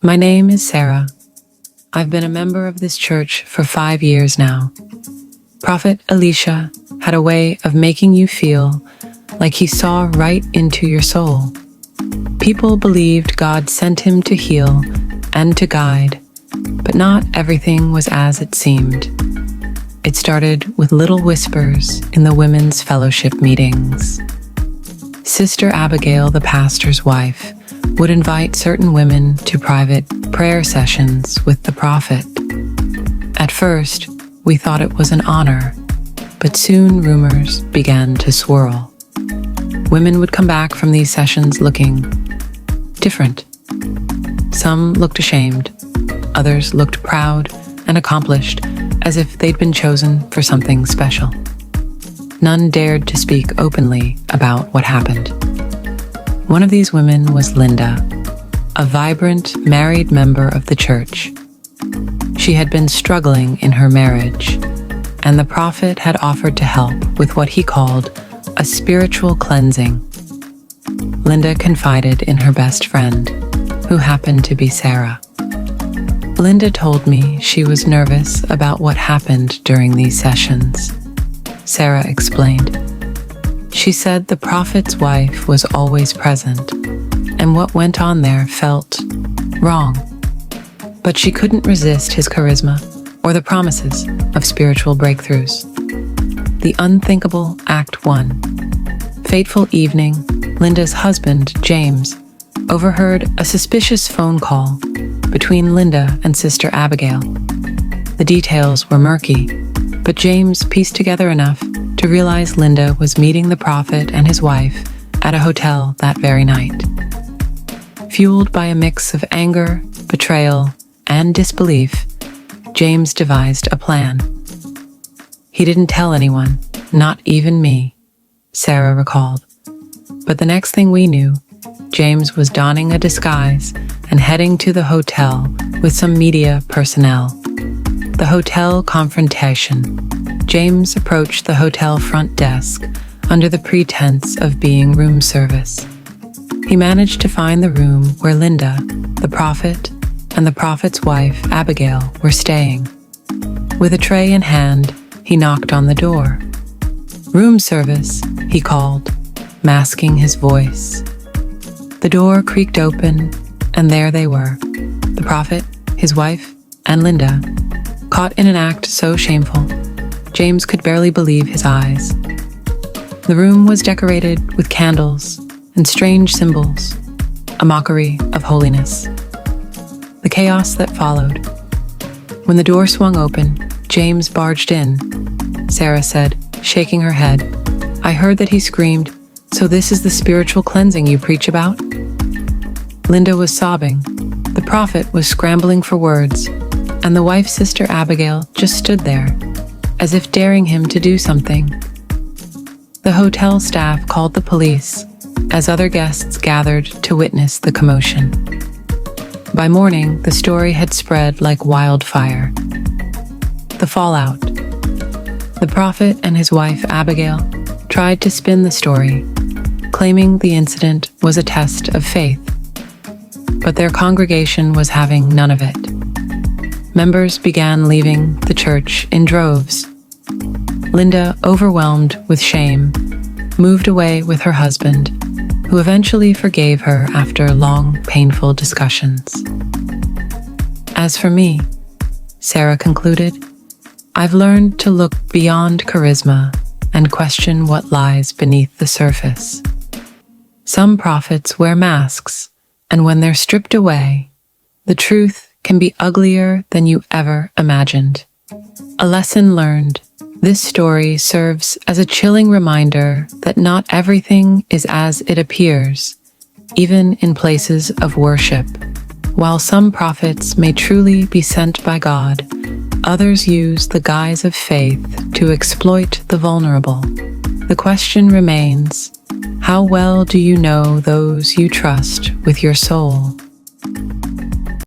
My name is Sarah. I've been a member of this church for 5 years now. Prophet Elisha had a way of making you feel like he saw right into your soul. People believed God sent him to heal and to guide, but not everything was as it seemed. It started with little whispers in the women's fellowship meetings. Sister Abigail, the pastor's wife, would invite certain women to private prayer sessions with the prophet. At first, we thought it was an honor, but soon rumors began to swirl. Women would come back from these sessions looking different. Some looked ashamed, others looked proud and accomplished, as if they'd been chosen for something special. None dared to speak openly about what happened. One of these women was Linda, a vibrant, married member of the church. She had been struggling in her marriage, and the prophet had offered to help with what he called a spiritual cleansing. Linda confided in her best friend, who happened to be Sarah. Linda told me she was nervous about what happened during these sessions. Sarah explained. She said the prophet's wife was always present, and what went on there felt wrong. But she couldn't resist his charisma or the promises of spiritual breakthroughs. The unthinkable Act 1. Fateful evening, Linda's husband, James, overheard a suspicious phone call between Linda and Sister Abigail. The details were murky, but James pieced together enough to realize Linda was meeting the prophet and his wife at a hotel that very night. Fueled by a mix of anger, betrayal, and disbelief, James devised a plan. He didn't tell anyone, not even me, Sarah recalled. But the next thing we knew, James was donning a disguise and heading to the hotel with some media personnel. The hotel confrontation. James approached the hotel front desk under the pretense of being room service. He managed to find the room where Linda, the prophet, and the prophet's wife, Abigail, were staying. With a tray in hand, he knocked on the door. "Room service," he called, masking his voice. The door creaked open, and there they were, the prophet, his wife, and Linda, caught in an act so shameful, James could barely believe his eyes. The room was decorated with candles and strange symbols, a mockery of holiness. The chaos that followed. When the door swung open, James barged in. Sarah said, shaking her head, "I heard that he screamed, 'So this is the spiritual cleansing you preach about?'" Linda was sobbing. The prophet was scrambling for words, and the wife's Sister Abigail just stood there, as if daring him to do something. The hotel staff called the police as other guests gathered to witness the commotion. By morning, the story had spread like wildfire. The fallout. The prophet and his wife Abigail tried to spin the story, claiming the incident was a test of faith. But their congregation was having none of it. Members began leaving the church in droves. Linda, overwhelmed with shame, moved away with her husband, who eventually forgave her after long, painful discussions. As for me, Sarah concluded, I've learned to look beyond charisma and question what lies beneath the surface. Some prophets wear masks, and when they're stripped away, the truth can be uglier than you ever imagined. A lesson learned. This story serves as a chilling reminder that not everything is as it appears, even in places of worship. While some prophets may truly be sent by God, others use the guise of faith to exploit the vulnerable. The question remains, how well do you know those you trust with your soul?